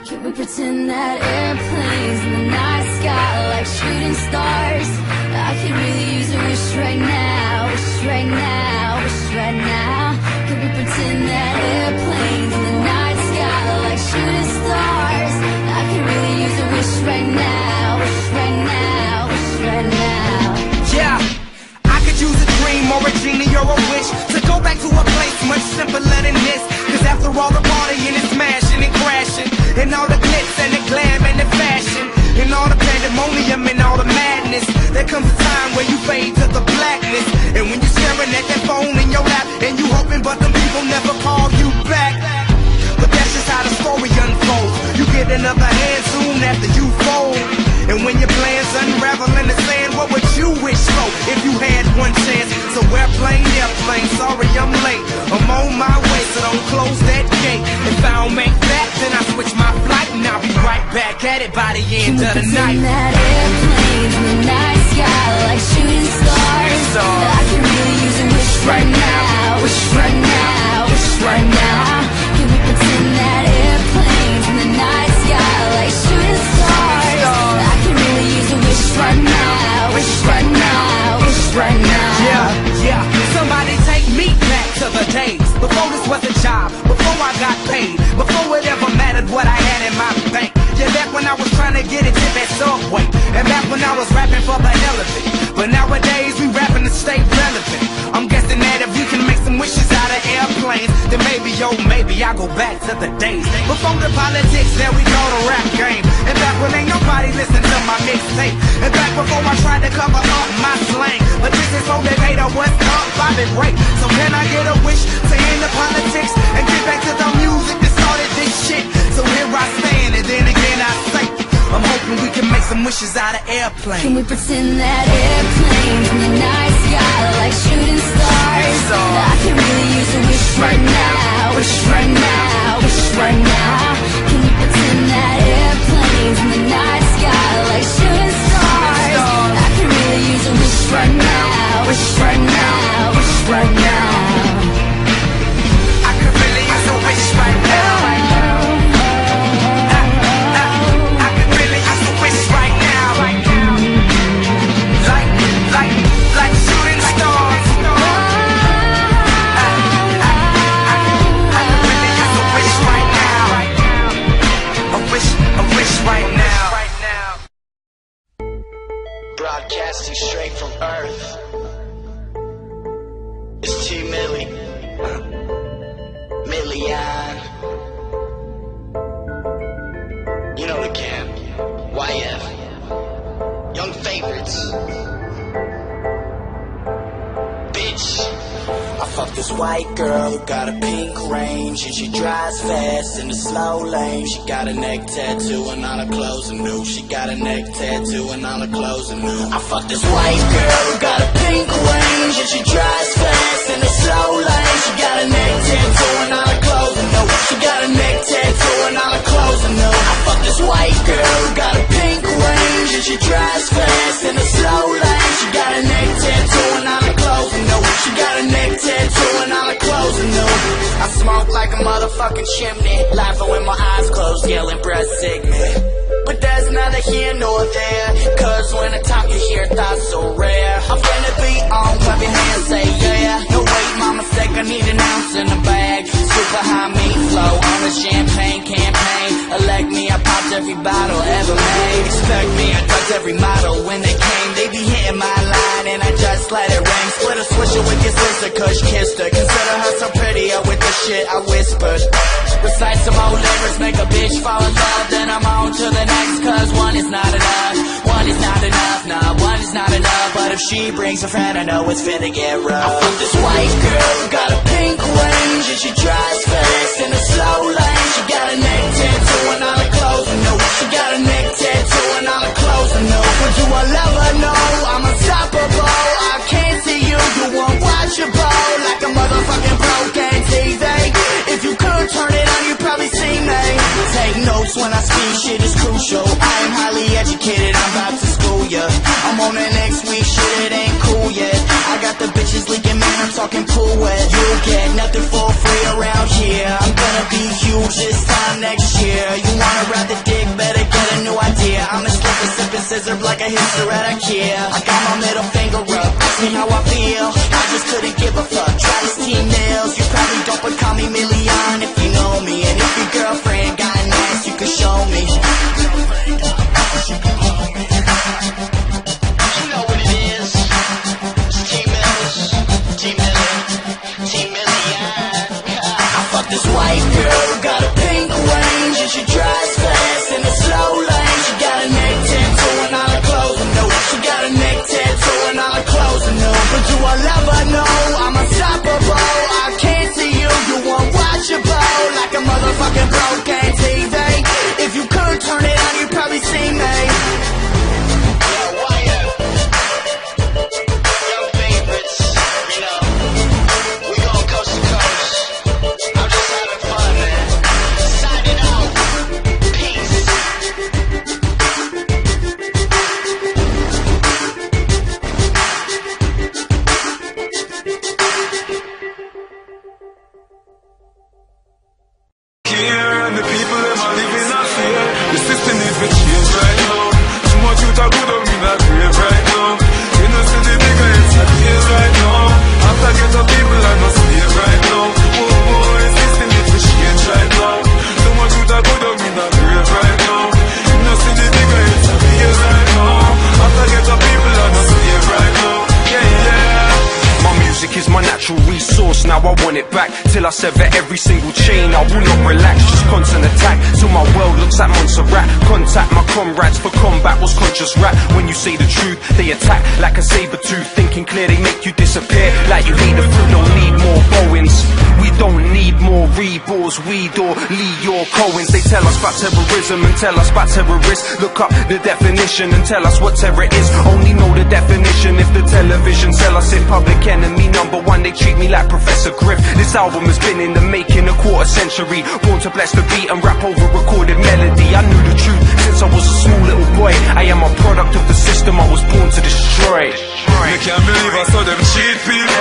Can we pretend that airplanes in the night sky like shooting stars? I could really use a wish right now, wish right now, wish right now. Can we pretend that airplanes in the night sky like shooting stars? I could really use a wish right now, wish right now, wish right now. Yeah, I could use a dream or a genie or a wish to go back to a place much simpler than this. Cause after all the partying and smashing and crashing, and all the glitz and the glam and the fashion, and all the pandemonium and all the madness, there comes a time where you fade to the blackness. And when you're staring at that phone in your lap, and you hoping but them people never call you back. But that's just how the story unfolds. You get another hand soon after you fold. And when your plans unravel in the sand, what would you wish for if you had one chance? So airplane, sorry I'm late. I'm on my way, so don't close that gate. If I don't make that, then I switch my flight, and I'll be right back at it by the end of the night. Can we pretend that airplanes in the night sky like shooting stars? I can really use a wish right now, wish right now, wish right now. Can we pretend that airplanes in the night sky like shooting stars? I can really use a wish right now, wish right now, wish right now. Yeah, somebody take me back to the days before this was a job, before I got paid, before it ever mattered what I had in my bank. Yeah, back when I was trying to get a tip at Subway, and back when I was rapping for the hell of it. But nowadays we rapping to stay relevant. I'm guessing that if we can make some wishes out of airplanes, then maybe, oh maybe I'll go back to the days before the politics that we call the rap game. And back when ain't nobody listened to my mixtape. And back before I tried to cover up my slang. But this is so they made up what's up, Bobby Ray. So can I get a wish to end the politics and get back to the music that started this shit? So here I stand, and then again I say, I'm hoping we can make some wishes out of airplanes. Can we pretend that airplanes in the night sky like shooting stars? I can really use a wish right now, wish right now, wish right now. Can we pretend that airplanes in the night sky like shooting stars? I can really use a wish right now, wish right now, wish right now. I could really use a wish right now. Broadcasting straight from Earth. It's T Millie, Million. You know the camp. YF. Young favorites. Bitch. I fucked this white girl who got a pink range, and she drives fast in the slow lane. She got a neck tattoo and all her clothes are new. She got a neck tattoo and all her clothes are new. I fucked this white girl who got a pink range, and she drives fast in the slow lane. She got a neck tattoo and all her clothes are new. She got a neck tattoo and all her clothes are new. I fucked this white girl who got a pink range, and she drives fast in the slow lane. She got a neck tattoo and all her clothes are new. She got a neck tattoo and all her clothes are new. I smoke like a motherfucking chimney, laughing with my eyes closed, yelling breath sickness. But that's neither here nor there, cause when I talk you hear thoughts so rare. I'm finna be on, clap your hands, say yeah. No wait, my mistake, I need an ounce in the bag. Super high meat flow on the champagne campaign. Elect me, I popped every bottle ever made. Expect me, I ducked every model when they came. They be hitting my line and I just let it ring. Split a swisher with your sister, cause kissed her. Consider her so prettier with the shit I whispered. Recite some old lyrics, make a bitch fall in love. Then I'm on to the next, cause one is not enough. One is not enough, nah, one is not enough. But if she brings a friend, I know it's finna get rough. I fucked this white girl who got a pink range, and she drives fast in the slow lane. She got a neck tattoo and all her clothes are new. She got a neck tattoo and all her clothes are new. But you will never know I'm unstoppable. I can't see you, you unwatchable. Like a motherfucking broken TV. If you could turn it on, you'd probably see me. Take notes when I speak, shit is crucial. I am highly educated, I'm about to school ya. I'm on the next week, shit it ain't cool yet. I got the bitches leaking, man, I'm talking pool wet. You'll get nothing for free around here. I'm gonna be huge this time next year. You wanna rap deserve like a hipster at IKEA. I got my middle finger up, ask me how I feel. I just couldn't give a fuck. Travis T. Nails, you probably don't, but call me Million if you know me. And if your girlfriend got an ass, you can show me. You know what it is. It's T. Mills, T. Million, T. Million. I fucked this white girl who got a pink range, and she drives fast in a slow lane. She got a neck tattoo and all her clothes are new. She got a neck tattoo and all her clothes are new. But do I love her? No, I'm unstoppable. I can't see you, you unwatchable. Like a motherfucking broken TV. If you could turn it on, you'd probably see me. Young favorites, you know, we going coast to coast. I'm just having fun, man. Signing out. Peace. Here and the people them are living in fear. The system needs to change right now. Too much youth are good up in that grave right now. You know see the bigger it's a case right now. After get the people are not slave right now. Oh, the system needs to change right now. Too much youth are good up in that grave right now. You know see the bigger it's a case right now. After get the people are not slave right now. Yeah. My music is my natural resource, now I want it back. Till I sever every single chain, I will not relax. Just constant attack, till my world looks like Montserrat. Contact my comrades for combat was conscious rap. When you say the truth, they attack like a saber tooth. Thinking clear, they make you disappear. Like you hate the fruit, don't need more Bowens. We don't need more Reebors, Weed or Lee or Cohens. They tell us about terrorism and tell us about terrorists. Look up the definition and tell us what terror is. Only know the definition if the television sell us it. Public enemy #1, they treat me like Professor Griff. This album has been in the making a quarter century. Born to bless the beat and rap over recorded melody. I knew the truth since I was a small little boy. I am a product of the system I was born to destroy. They can't believe I saw them cheat people.